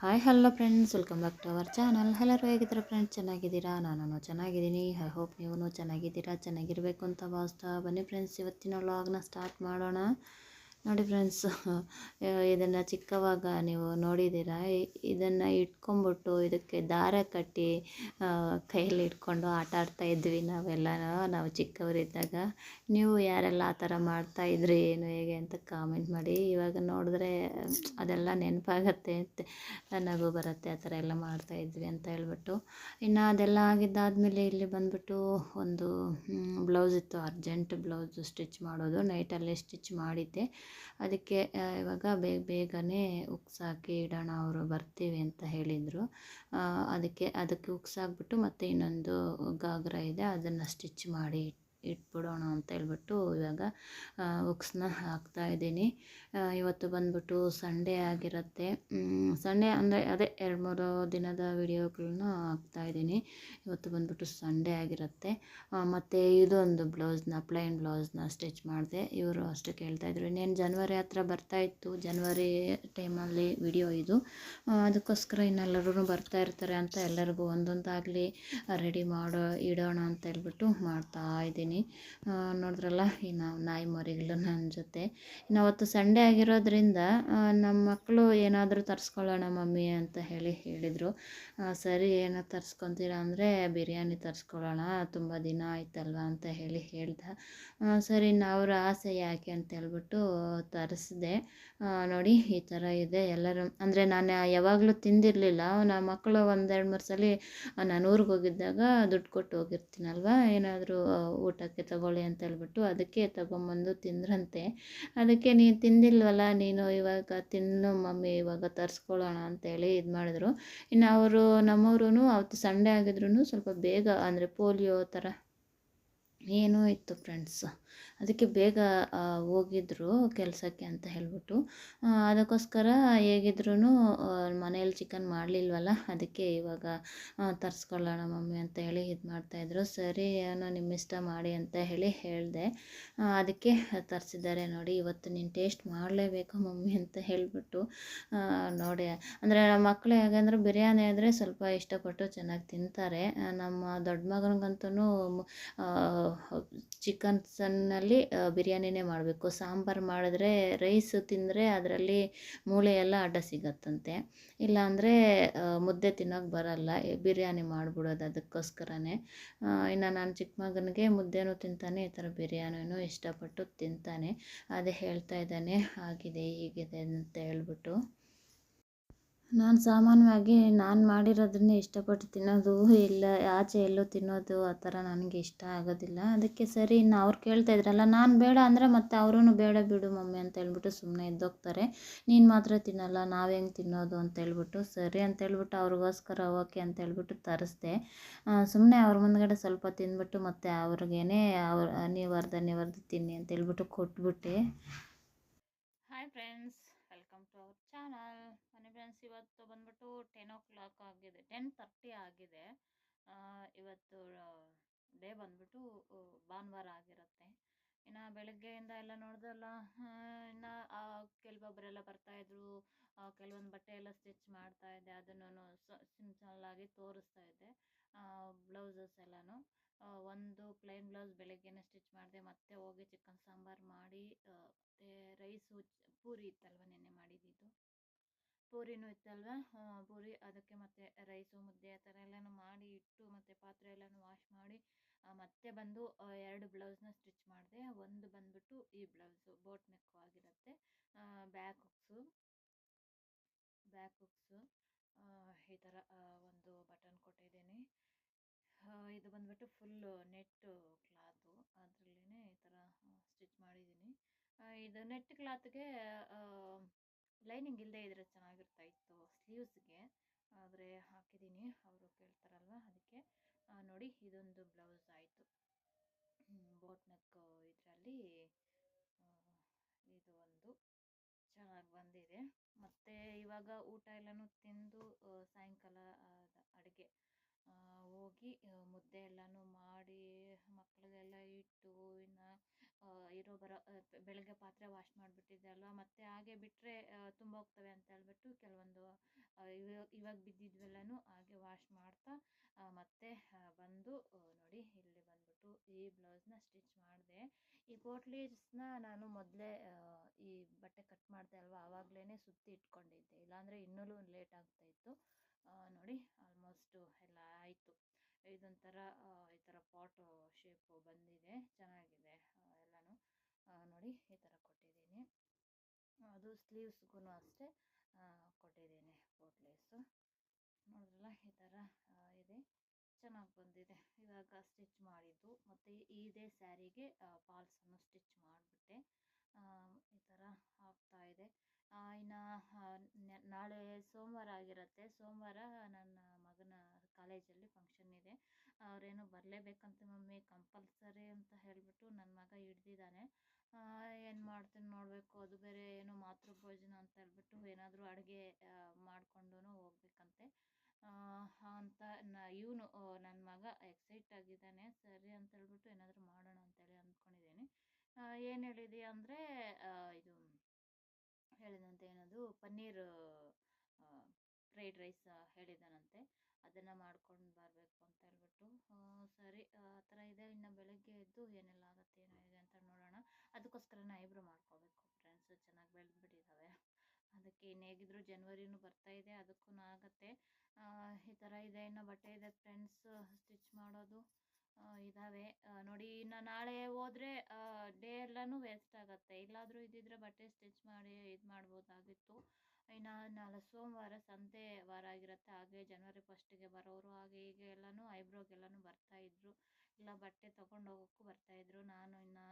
Hi hello friends, welcome back to our channel. ಎಲ್ಲರೂ ಹೇಗಿದ್ದೀರಾ friends? ಚೆನ್ನಾಗಿದ್ದೀರಾ? ನಾನು ಚೆನ್ನಾಗಿದ್ದೀನಿ. ಐ ಹೋಪ್ ನೀವು ಚೆನ್ನಾಗಿದ್ದೀರಾ, ಚೆನ್ನಾಗಿರಬೇಕು ಅಂತ ಭಾವಿಸ್ತಾ ಬನ್ನಿ ಫ್ರೆಂಡ್ಸ್, ಇವತ್ತಿನ ವ್ಲಾಗ್ನ ಸ್ಟಾರ್ಟ್ ಮಾಡೋಣ. ನೋಡಿ ಫ್ರೆಂಡ್ಸ್, ಇದನ್ನು ಚಿಕ್ಕವಾಗ ನೀವು ನೋಡಿದ್ದೀರಾ. ಇದನ್ನು ಇಟ್ಕೊಂಡ್ಬಿಟ್ಟು ಇದಕ್ಕೆ ದಾರ ಕಟ್ಟಿ ಕೈಯಲ್ಲಿ ಇಟ್ಕೊಂಡು ಆಟ ಆಡ್ತಾ ಇದ್ವಿ ನಾವೆಲ್ಲ, ನಾವು ಚಿಕ್ಕವರಿದ್ದಾಗ. ನೀವು ಯಾರೆಲ್ಲ ಆ ಥರ ಮಾಡ್ತಾಯಿದ್ರಿ, ಏನು ಹೇಗೆ ಅಂತ ಕಾಮೆಂಟ್ ಮಾಡಿ. ಇವಾಗ ನೋಡಿದ್ರೆ ಅದೆಲ್ಲ ನೆನಪಾಗತ್ತೆ, ನಗು ಬರುತ್ತೆ. ಆ ಥರ ಎಲ್ಲ ಮಾಡ್ತಾಯಿದ್ವಿ ಅಂತ ಹೇಳ್ಬಿಟ್ಟು. ಇನ್ನು ಅದೆಲ್ಲ ಆಗಿದ್ದಾದಮೇಲೆ ಇಲ್ಲಿ ಬಂದುಬಿಟ್ಟು ಒಂದು ಬ್ಲೌಸ್ ಇತ್ತು, ಅರ್ಜೆಂಟ್ ಬ್ಲೌಸು ಸ್ಟಿಚ್ ಮಾಡೋದು. ನೈಟಲ್ಲೇ ಸ್ಟಿಚ್ ಮಾಡಿದ್ದೆ. ಅದಕ್ಕೆ ಇವಾಗ ಬೇಗನೆ ಉಕ್ಸ್ ಹಾಕಿ ಇಡೋಣ, ಅವರು ಬರ್ತೀವಿ ಅಂತ ಹೇಳಿದರು. ಅದಕ್ಕೆ ಉಕ್ಸ್ ಹಾಕ್ಬಿಟ್ಟು ಮತ್ತೆ ಇನ್ನೊಂದು ಗಾಗ್ರಾ ಇದೆ, ಅದನ್ನು ಸ್ಟಿಚ್ ಮಾಡಿ ಇಟ್ಬಿಡೋಣ ಅಂತ ಹೇಳ್ಬಿಟ್ಟು ಇವಾಗ ಉಕ್ಸ್ನ ಹಾಕ್ತಾಯಿದ್ದೀನಿ. ಇವತ್ತು ಬಂದ್ಬಿಟ್ಟು ಸಂಡೇ ಆಗಿರುತ್ತೆ. ಸಂಡೇ ಅಂದರೆ ಅದೇ 2-3 ದಿನದ ವಿಡಿಯೋಗಳನ್ನ ಹಾಕ್ತಾಯಿದ್ದೀನಿ. ಇವತ್ತು ಬಂದ್ಬಿಟ್ಟು ಸಂಡೇ ಆಗಿರುತ್ತೆ. ಮತ್ತು ಇದೊಂದು ಪ್ಲೈನ್ ಬ್ಲೌಸ್ನ ಸ್ಟಿಚ್ ಮಾಡಿದೆ. ಇವರು ಅಷ್ಟು ಕೇಳ್ತಾಯಿದ್ರು. ಇನ್ನೇನು ಜನವರಿ ಹತ್ರ ಬರ್ತಾಯಿತ್ತು, ಜನವರಿ ಟೈಮಲ್ಲಿ ವಿಡಿಯೋ ಇದು. ಅದಕ್ಕೋಸ್ಕರ ಇನ್ನೆಲ್ಲರೂ ಬರ್ತಾ ಇರ್ತಾರೆ ಅಂತ ಎಲ್ಲರಿಗೂ ಒಂದೊಂದಾಗಲಿ ರೆಡಿ ಇಡೋಣ ಅಂತ ಹೇಳ್ಬಿಟ್ಟು ಮಾಡ್ತಾಯಿದ್ದೀನಿ. ನೋಡಿದ್ರಲ್ಲ, ಇನ್ನು ನಾಯಿ ಮರಿಗಳು ನನ್ನ ಜೊತೆ. ಇನ್ನು ಅವತ್ತು ಸಂಡೇ ಆಗಿರೋದ್ರಿಂದ ನಮ್ಮ ಮಕ್ಕಳು ಏನಾದರೂ ತರಿಸ್ಕೊಳ್ಳೋಣ ಮಮ್ಮಿ ಅಂತ ಹೇಳಿದರು. ಸರಿ, ಏನೋ ತರಿಸ್ಕೊತೀರಾ ಅಂದರೆ ಬಿರಿಯಾನಿ ತರಿಸ್ಕೊಳ್ಳೋಣ, ತುಂಬ ದಿನ ಆಯ್ತಲ್ವ ಅಂತ ಹೇಳ್ದೆ. ಸರಿ, ಅವ್ರ ಆಸೆ ಯಾಕೆ ಅಂತ ಹೇಳ್ಬಿಟ್ಟು ತರಿಸ್ದೆ. ನೋಡಿ, ಈ ಥರ ಇದೆ. ಎಲ್ಲರೂ ಅಂದರೆ ನಾನು ಯಾವಾಗಲೂ ತಿಂದಿರಲಿಲ್ಲ. ನಮ್ಮ ಮಕ್ಕಳು 1-2-3 ಸಲ ನಾನು ಊರಿಗೆ ಹೋಗಿದ್ದಾಗ ದುಡ್ಡು ಕೊಟ್ಟು ಹೋಗಿರ್ತೀನಲ್ವ, ಏನಾದರೂ ಊಟಕ್ಕೆ ತಗೊಳ್ಳಿ ಅಂತ ಹೇಳ್ಬಿಟ್ಟು, ಅದಕ್ಕೆ ತಗೊಂಬಂದು ತಿಂದ್ರಂತೆ. ಅದಕ್ಕೆ ನೀನು ತಿಂದಿಲ್ವಲ್ಲ, ನೀನು ಇವಾಗ ತಿನ್ನು ಮಮ್ಮಿ, ಇವಾಗ ತರಿಸ್ಕೊಳ್ಳೋಣ ಅಂತೇಳಿ ಇದು ಮಾಡಿದ್ರು. ಇನ್ನು ಅವರು ನಮ್ಮವರು ಅವತ್ತು ಸಂಡೇ ಆಗಿದ್ರು ಸ್ವಲ್ಪ ಬೇಗ, ಅಂದರೆ ಪೋಲಿಯೋ ಥರ ಏನೋ ಇತ್ತು ಫ್ರೆಂಡ್ಸ್, ಅದಕ್ಕೆ ಬೇಗ ಹೋಗಿದ್ರು ಕೆಲಸಕ್ಕೆ ಅಂತ ಹೇಳ್ಬಿಟ್ಟು. ಅದಕ್ಕೋಸ್ಕರ ಹೇಗಿದ್ರೂ ಮನೇಲಿ ಚಿಕನ್ ಮಾಡಲಿಲ್ವಲ್ಲ, ಅದಕ್ಕೆ ಇವಾಗ ತರಿಸ್ಕೊಳ್ಳೋಣ ಮಮ್ಮಿ ಅಂತ ಹೇಳಿ ಇದು ಮಾಡ್ತಾಯಿದ್ರು. ಸರಿ, ಏನೋ ನಿಮ್ಮ ಇಷ್ಟ ಮಾಡಿ ಅಂತ ಹೇಳಿದೆ. ಅದಕ್ಕೆ ತರಿಸಿದ್ದಾರೆ. ನೋಡಿ, ಇವತ್ತು ನೀನು ಟೇಸ್ಟ್ ಮಾಡಲೇಬೇಕು ಮಮ್ಮಿ ಅಂತ ಹೇಳಿಬಿಟ್ಟು ನೋಡಿ. ಅಂದರೆ ನಮ್ಮ ಮಕ್ಕಳು ಹೇಗೆಂದ್ರೆ ಬಿರಿಯಾನಿ ಆದರೆ ಸ್ವಲ್ಪ ಇಷ್ಟಪಟ್ಟು ಚೆನ್ನಾಗಿ ತಿಂತಾರೆ. ನಮ್ಮ ದೊಡ್ಡ ಮಗನಿಗಂತೂ ಚಿಕನ್ಸನ್ನಲ್ಲಿ ಬಿರಿಯಾನಿನೇ ಮಾಡಬೇಕು. ಸಾಂಬಾರು ಮಾಡಿದ್ರೆ ರೈಸ್ ತಿಂದರೆ ಅದರಲ್ಲಿ ಮೂಳೆ ಎಲ್ಲ ಅಡ್ಡ ಸಿಗತ್ತಂತೆ, ಇಲ್ಲಾಂದರೆ ಮುದ್ದೆ ತಿನ್ನೋಕೆ ಬರಲ್ಲ. ಬಿರಿಯಾನಿ ಮಾಡಿಬಿಡೋದು ಅದಕ್ಕೋಸ್ಕರನೇ. ಇನ್ನು ನಾನು ಚಿಕ್ಕ ಮಗನಿಗೆ ಮುದ್ದೆನೂ ತಿಂತಾನೆ, ಈ ಥರ ಬಿರಿಯಾನಿನೂ ಇಷ್ಟಪಟ್ಟು ತಿಂತಾನೆ. ಅದೇ ಹೇಳ್ತಾ ಇದ್ದಾನೆ, ಆಗಿದೆ ಹೀಗಿದೆ ಅಂತ ಹೇಳ್ಬಿಟ್ಟು. ನಾನು ಸಾಮಾನ್ಯವಾಗಿ ನಾನು ಮಾಡಿರೋದನ್ನೇ ಇಷ್ಟಪಟ್ಟು ತಿನ್ನೋದು, ಇಲ್ಲ ಆಚೆ ಎಲ್ಲೂ ತಿನ್ನೋದು ಆ ಥರ ನನಗೆ ಇಷ್ಟ ಆಗೋದಿಲ್ಲ. ಅದಕ್ಕೆ ಸರಿ, ಇನ್ನು ಅವ್ರು ಕೇಳ್ತಾ ಇದ್ರಲ್ಲ, ನಾನು ಬೇಡ ಅಂದರೆ ಮತ್ತೆ ಅವರೂ ಬೇಡ ಬಿಡು ಮಮ್ಮಿ ಅಂತ ಹೇಳ್ಬಿಟ್ಟು ಸುಮ್ಮನೆ ಎದ್ದೋಗ್ತಾರೆ. ನೀನು ಮಾತ್ರ ತಿನ್ನಲ್ಲ, ನಾವು ಹೆಂಗೆ ತಿನ್ನೋದು ಅಂತ ಹೇಳ್ಬಿಟ್ಟು, ಸರಿ ಅಂತ ಹೇಳ್ಬಿಟ್ಟು ಅವ್ರಿಗೋಸ್ಕರ ಓಕೆ ಅಂತ ಹೇಳ್ಬಿಟ್ಟು ತರಿಸ್ದೆ. ಸುಮ್ಮನೆ ಅವ್ರ ಮುಂದ್ಗಡೆ ಸ್ವಲ್ಪ ತಿಂದ್ಬಿಟ್ಟು ಮತ್ತೆ ಅವ್ರಿಗೇನೆ ನೀವು ಅರ್ಧ ತಿನ್ನಿ ಅಂತ ಹೇಳ್ಬಿಟ್ಟು ಕೊಟ್ಬಿಟ್ಟೆ. Hi friends, welcome to our channel. ಮನೆ ಫ್ರೆಂಡ್ಸ್, ಇವತ್ತು ಬಂದ್ಬಿಟ್ಟು 10 o'clock ಆಗಿದೆ, 10:30 ಆಗಿದೆ. ಇವತ್ತು ಡೇ ಬಂದ್ಬಿಟ್ಟು ಭಾನುವಾರ ಆಗಿರುತ್ತೆ. ಇನ್ನು ಬೆಳಗ್ಗೆಯಿಂದ ಎಲ್ಲ ನೋಡ್ದಲ್ಲ, ಇನ್ನು ಕೆಲವೊಬ್ಬರೆಲ್ಲ ಬರ್ತಾಯಿದ್ರು. ಕೆಲವೊಂದು ಬಟ್ಟೆ ಎಲ್ಲ ಸ್ಟಿಚ್ ಮಾಡ್ತಾಯಿದ್ದೆ, ಅದನ್ನು ಸಿಂಪಲ್ಲಾಗಿ ತೋರಿಸ್ತಾ ಇದ್ದೆ. ಬ್ಲೌಸಸ್ ಎಲ್ಲನೂ ಒಂದು ಪ್ಲೈನ್ ಬ್ಲೌಸ್ ಬೆಳಗ್ಗೆನೇ ಸ್ಟಿಚ್ ಮಾಡಿದೆ. ಮತ್ತೆ ಹೋಗಿ ಚಿಕನ್ ಸಾಂಬಾರು ಮಾಡಿ, ಮತ್ತು ರೈಸು ಪೂರಿ ಇತ್ತಲ್ವ, ನೆನ್ನೆ ಮಾಡಿದ್ದು ಪೂರಿನೂ ಇತ್ತಲ್ವ, ಪೂರಿ, ಅದಕ್ಕೆ ಮತ್ತು ರೈಸು ಮುದ್ದೆ ಆ ಥರ ಎಲ್ಲನೂ ಮಾಡಿ ಇಟ್ಟು, ಮತ್ತು ಪಾತ್ರೆ ಎಲ್ಲನೂ ವಾಶ್ ಮಾಡಿ ಮತ್ತೆ ಬಂದು 2 ಬ್ಲೌಸ್ನ ಸ್ಟಿಚ್ ಮಾಡಿದೆ. ಒಂದು ಬಂದ್ಬಿಟ್ಟು ಈ ಬ್ಲೌಸು ಬೋಟ್ ನೆಕ್ಕು ಆಗಿರುತ್ತೆ, ಬ್ಯಾಕ್ ಹುಕ್ಸು ಈ ಥರ ಒಂದು ಬಟನ್ ಕೊಟ್ಟಿದ್ದೀನಿ. ಇದು ಬಂದ್ಬಿಟ್ಟು ಫುಲ್ಲು ನೆಟ್ಟು ಕ್ಲಾತು, ಅದರಲ್ಲೇ ಈ ಥರ ಸ್ಟಿಚ್ ಮಾಡಿದ್ದೀನಿ. ಇದು ನೆಟ್ ಕ್ಲಾತ್ಗೆ ಲೈನಿಂಗ್ ಇಲ್ಲದೆ ಇದ್ರೆ ಚೆನ್ನಾಗಿರ್ತಾಯಿತ್ತು ಸ್ಲೀವ್ಸ್ಗೆ, ಆದರೆ ಹಾಕಿದ್ದೀನಿ, ಅವರು ಕೇಳ್ತಾರಲ್ವ ಅದಕ್ಕೆ. ನೋಡಿ, ಇದೊಂದು ಬ್ಲೌಸ್ ಆಯಿತು ಬೋಟ್ ನೆಕ್. ಇದರಲ್ಲಿ ಇದು ಒಂದು ಚೆನ್ನಾಗಿ ಬಂದಿದೆ. ಮತ್ತು ಇವಾಗ ಊಟ ಎಲ್ಲನೂ ತಿಂದು ಸಾಯಂಕಾಲ ಅಡುಗೆ ಹೋಗಿ ಮುದ್ದೆ ಎಲ್ಲನೂ ಮಾಡಿ ಮಕ್ಕಳಿಗೆಲ್ಲ ಇಟ್ಟು, ಇನ್ನು ಬೆಳಗ್ಗೆ ಪಾತ್ರೆ ವಾಶ್ ಮಾಡಿಬಿಟ್ಟಿದ್ದೆ ಅಲ್ವಾ, ಮತ್ತು ಹಾಗೆ ಬಿಟ್ಟರೆ ತುಂಬ ಹೋಗ್ತವೆ ಅಂತ ಹೇಳ್ಬಿಟ್ಟು ಕೆಲವೊಂದು ಇವಾಗ ಬಿದ್ದಿದ್ವೆಲ್ಲನೂ ಹಾಗೆ ವಾಶ್ ಮಾಡ್ತಾ ಮತ್ತೆ ಬಂದು ನೋಡಿ ಇಲ್ಲಿ ಬಂದ್ಬಿಟ್ಟು ಈ ಬ್ಲೌಸ್ನ ಸ್ಟಿಚ್ ಮಾಡಿದೆ. ಈ ಪೋಟ್ಲೀಸ್ನ ನಾನು ಮೊದಲೇ ಈ ಬಟ್ಟೆ ಕಟ್ ಮಾಡಿದೆ ಅಲ್ವಾ, ಆವಾಗಲೇ ಸುತ್ತಿ ಇಟ್ಕೊಂಡಿದ್ದೆ, ಇಲ್ಲಾಂದರೆ ಇನ್ನೂ ಲೇಟ್ ಆಗ್ತಾಯಿತ್ತು. ನೋಡಿ ಆಲ್ಮೋಸ್ಟು ಎಲ್ಲ ಆಯಿತು. ಇದೊಂಥರ ಈ ಥರ ಪಾಟ್ ಶೇಪು ಬಂದಿದೆ, ಚೆನ್ನಾಗಿದೆ ಎಲ್ಲನೂ. ನೋಡಿ ಈ ಥರ ಕೊಟ್ಟಿದ್ದೀನಿ. ಅದು ಸ್ಲೀವ್ಸ್ಗೂ ಅಷ್ಟೇ ಕೊಟ್ಟಿದ್ದೀನಿ ಪೋಟ್ಲೇಸು. ನೋಡಿದ್ರಲ್ಲ ಈ ಥರ ಇದೆ, ಚೆನ್ನಾಗಿ ಬಂದಿದೆ. ಇವಾಗ ಸ್ಟಿಚ್ ಮಾಡಿದ್ದು ಮತ್ತು ಇದೇ ಸ್ಯಾರಿಗೆ ಫಾಲ್ಸನ್ನು ಸ್ಟಿಚ್ ಮಾಡಿಬಿಟ್ಟೆ. ಈ ಥರ ಆಗ್ತಾಯಿದೆ. ಇನ್ನು ನಾಳೆ ಸೋಮವಾರ ಆಗಿರುತ್ತೆ. ಸೋಮವಾರ ನನ್ನ ಮಗನ ಕಾಲೇಜಲ್ಲಿ ಫಂಕ್ಷನ್ ಇದೆ. ಅವರೇನೋ ಬರಲೇಬೇಕಂತ ಮಮ್ಮಿ ಕಂಪಲ್ಸರಿ ಅಂತ ಹೇಳಿಬಿಟ್ಟು ನನ್ನ ಮಗ ಹಿಡ್ದಿದ್ದಾನೆ. ಏನು ಮಾಡ್ತೀನಿ ನೋಡಬೇಕು. ಅದು ಬೇರೆ ಏನೋ ಮಾತೃಭೋಜನ ಅಂತ ಹೇಳ್ಬಿಟ್ಟು ಏನಾದರೂ ಅಡುಗೆ ಮಾಡಿಕೊಂಡು ಹೋಗ್ಬೇಕಂತೆ ಅಂತ ಇವನು ನನ್ನ ಮಗ ಎಕ್ಸೈಟ್ ಆಗಿದ್ದಾನೆ. ಸರಿ ಅಂತ ಹೇಳ್ಬಿಟ್ಟು ಏನಾದರೂ ಮಾಡೋಣ ಅಂತೇಳಿ ಅಂದ್ಕೊಂಡಿದ್ದೀನಿ. ಏನು ಹೇಳಿದೆಯಾ ಅಂದರೆ ಇದು ಹೇಳಿದಂತೆ ಏನದು ಪನ್ನೀರ್ ಫ್ರೈಡ್ ರೈಸ್ ಹೇಳಿದಾನಂತೆ, ಅದನ್ನು ಮಾಡ್ಕೊಂಡು ಬರಬೇಕು ಅಂತ ಹೇಳ್ಬಿಟ್ಟು. ಸರಿ ಆ ಥರ ಇದೆ. ಇನ್ನು ಬೆಳಗ್ಗೆ ಎದ್ದು ಏನೆಲ್ಲ ಆಗುತ್ತೆ ಏನಿದೆ ಅಂತ ನೋಡೋಣ. ಅದಕ್ಕೋಸ್ಕರನೇ ಐಬ್ರೋ ಮಾಡ್ಕೋಬೇಕು ಫ್ರೆಂಡ್ಸ್, ಚೆನ್ನಾಗಿ ಬೆಳೆದ್ಬಿಟ್ಟಿದ್ದಾವೆ. ಅದಕ್ಕೆ ಇನ್ನು ಹೇಗಿದ್ರು ಜನವರಿನೂ ಬರ್ತಾಯಿದೆ, ಅದಕ್ಕೂ ಆಗುತ್ತೆ. ಈ ಥರ ಇದೆ. ಇನ್ನು ಬಟ್ಟೆ ಇದೆ ಫ್ರೆಂಡ್ಸ್, ಸ್ಟಿಚ್ ಮಾಡೋದು ಇದ್ದಾವೆ. ನೋಡಿ ಇನ್ನು ನಾಳೆ ಹೋದರೆ ಡೇ ಎಲ್ಲನೂ ವೇಸ್ಟ್ ಆಗುತ್ತೆ. ಎಲ್ಲಾದರೂ ಇದ್ದಿದ್ರೆ ಬಟ್ಟೆ ಸ್ಟಿಚ್ ಮಾಡಿ ಇದು ಮಾಡ್ಬೋದಾಗಿತ್ತು. ಇನ್ನು ನಾಳೆ ಸೋಮವಾರ ಸಂತೆ ವಾರ ಆಗಿರುತ್ತೆ. ಹಾಗೆ ಜನವರಿ 1ಗೆ ಬರೋರು ಹಾಗೆ ಹೀಗೆ ಎಲ್ಲನೂ ಐಬ್ರೋಗೆಲ್ಲನೂ ಬರ್ತಾಯಿದ್ರು, ಇಲ್ಲ ಬಟ್ಟೆ ತೊಗೊಂಡು ಹೋಗೋಕ್ಕೂ ಬರ್ತಾಯಿದ್ರು. ನಾನು ಇನ್ನು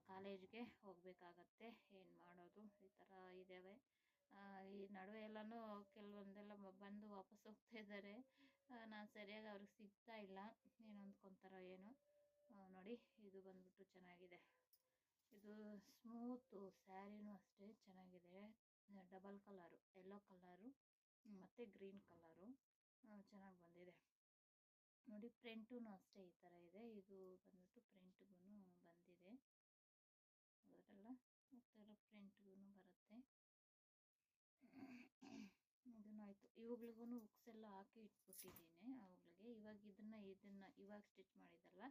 ಕಾಲೇಜ್ಗೆ ಹೋಗಬೇಕಾಗತ್ತೆ, ಏನು ಮಾಡೋದು. ಈ ಥರ ಇದ್ದಾವೆ. ಈ ನಡುವೆ ಎಲ್ಲನೂ ಕೆಲವೊಂದೆಲ್ಲ ಬಂದು ವಾಪಸ್ ಹೋಗ್ತಾ ಇದ್ದಾರೆ. ನಾನು ಸರಿಯಾಗಿ ಅವ್ರಿಗೆ ಸಿಗ್ತಾ ಇಲ್ಲ, ಏನು ಅಂದ್ಕೊತಾರೋ ಏನೋ. ನೋಡಿ ಇದು ಬಂದ್ಬಿಟ್ಟು ಚೆನ್ನಾಗಿದೆ. ಇದು ಸ್ಮೂತು ಸ್ಯಾರಿನೂ ಅಷ್ಟೇ ಚೆನ್ನಾಗಿದೆ. ಡಬಲ್ ಕಲರು, ಯೆಲ್ಲೋ ಕಲರು ಮತ್ತು ಗ್ರೀನ್ ಕಲರು ಚೆನ್ನಾಗಿ ಬಂದಿದೆ. ನೋಡಿ ಪ್ರಿಂಟೂ ಅಷ್ಟೇ ಈ ಥರ ಇದೆ. ಇದು ಬಂದ್ಬಿಟ್ಟು ಪ್ರಿಂಟ್ಗೂ ಬಂದಿದೆ, ಅದೆಲ್ಲ ಈ ಥರ ಪ್ರಿಂಟ್ಗೂ ಬರುತ್ತೆ. ಇದನ್ನು ಆಯಿತು. ಇವುಗಳಿಗೂ ಹುಕ್ಸ್ ಎಲ್ಲ ಹಾಕಿ ಇಟ್ಬಿಟ್ಟಿದ್ದೀನಿ ಅವುಗಳಿಗೆ. ಇವಾಗ ಇದನ್ನು ಇವಾಗ ಸ್ಟಿಚ್ ಮಾಡಿದ್ದಲ್ಲ,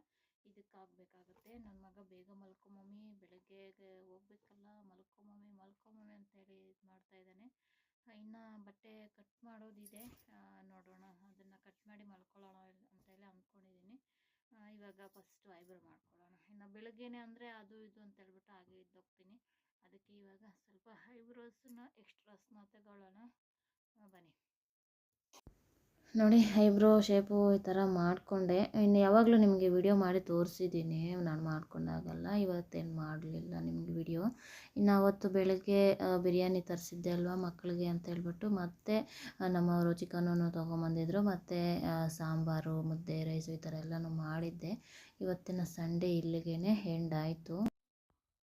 ಇದಕ್ಕೆ ಹಾಕಬೇಕಾಗುತ್ತೆ. ನನ್ನ ಮಗ ಬೇಗ ಮಲ್ಕೊ ಮಮ್ಮಿ, ಬೆಳಗ್ಗೆ ಹೋಗ್ಬೇಕಲ್ಲ, ಮಲ್ಕೊ ಮಮ್ಮಿ ಅಂತೇಳಿ ಇದು ಮಾಡ್ತಾಯಿದ್ದಾನೆ. ಇನ್ನು ಬಟ್ಟೆ ಕಟ್ ಮಾಡೋದಿದೆ, ನೋಡೋಣ. ಅದನ್ನು ಕಟ್ ಮಾಡಿ ಮಲ್ಕೊಳ್ಳೋಣ ಅಂತೇಳಿ ಅಂದ್ಕೊಂಡಿದ್ದೀನಿ. ಇವಾಗ ಫಸ್ಟು ಐಬ್ರೋ ಮಾಡ್ಕೊಳ್ಳೋಣ. ಇನ್ನು ಬೆಳಗ್ಗೆನೆ ಅಂದರೆ ಅದು ಇದು ಅಂತ ಹೇಳ್ಬಿಟ್ಟು ಹಾಗೆ ಇದ್ದೋಗ್ತೀನಿ. ಅದಕ್ಕೆ ಇವಾಗ ಸ್ವಲ್ಪ ಐಬ್ರೋಸನ್ನ ಎಕ್ಸ್ಟ್ರಾಸ್ನ ತಗೊಳ್ಳೋಣ, ಬನ್ನಿ. ನೋಡಿ ಐಬ್ರೋ ಶೇಪು ಈ ಥರ ಮಾಡಿಕೊಂಡೆ. ಇನ್ನು ಯಾವಾಗಲೂ ನಿಮಗೆ ವಿಡಿಯೋ ಮಾಡಿ ತೋರಿಸಿದ್ದೀನಿ ನಾನು ಮಾಡ್ಕೊಂಡಾಗಲ್ಲ, ಇವತ್ತೇನು ಮಾಡಲಿಲ್ಲ ನಿಮಗೆ ವಿಡಿಯೋ. ಇನ್ನು ಅವತ್ತು ಬೆಳಗ್ಗೆ ಬಿರಿಯಾನಿ ತರಿಸಿದ್ದೆ ಅಲ್ವಾ ಮಕ್ಕಳಿಗೆ ಅಂತ ಹೇಳ್ಬಿಟ್ಟು, ಮತ್ತು ನಮ್ಮವರು ಚಿಕನನ್ನು ತೊಗೊಂಬಂದಿದ್ರು, ಮತ್ತು ಸಾಂಬಾರು, ಮುದ್ದೆ, ರೈಸು ಈ ಥರ ಎಲ್ಲನೂ ಮಾಡಿದ್ದೆ. ಇವತ್ತಿನ ಸಂಡೇ ಇಲ್ಲಿಗೆ ಎಂಡ್ ಆಯಿತು.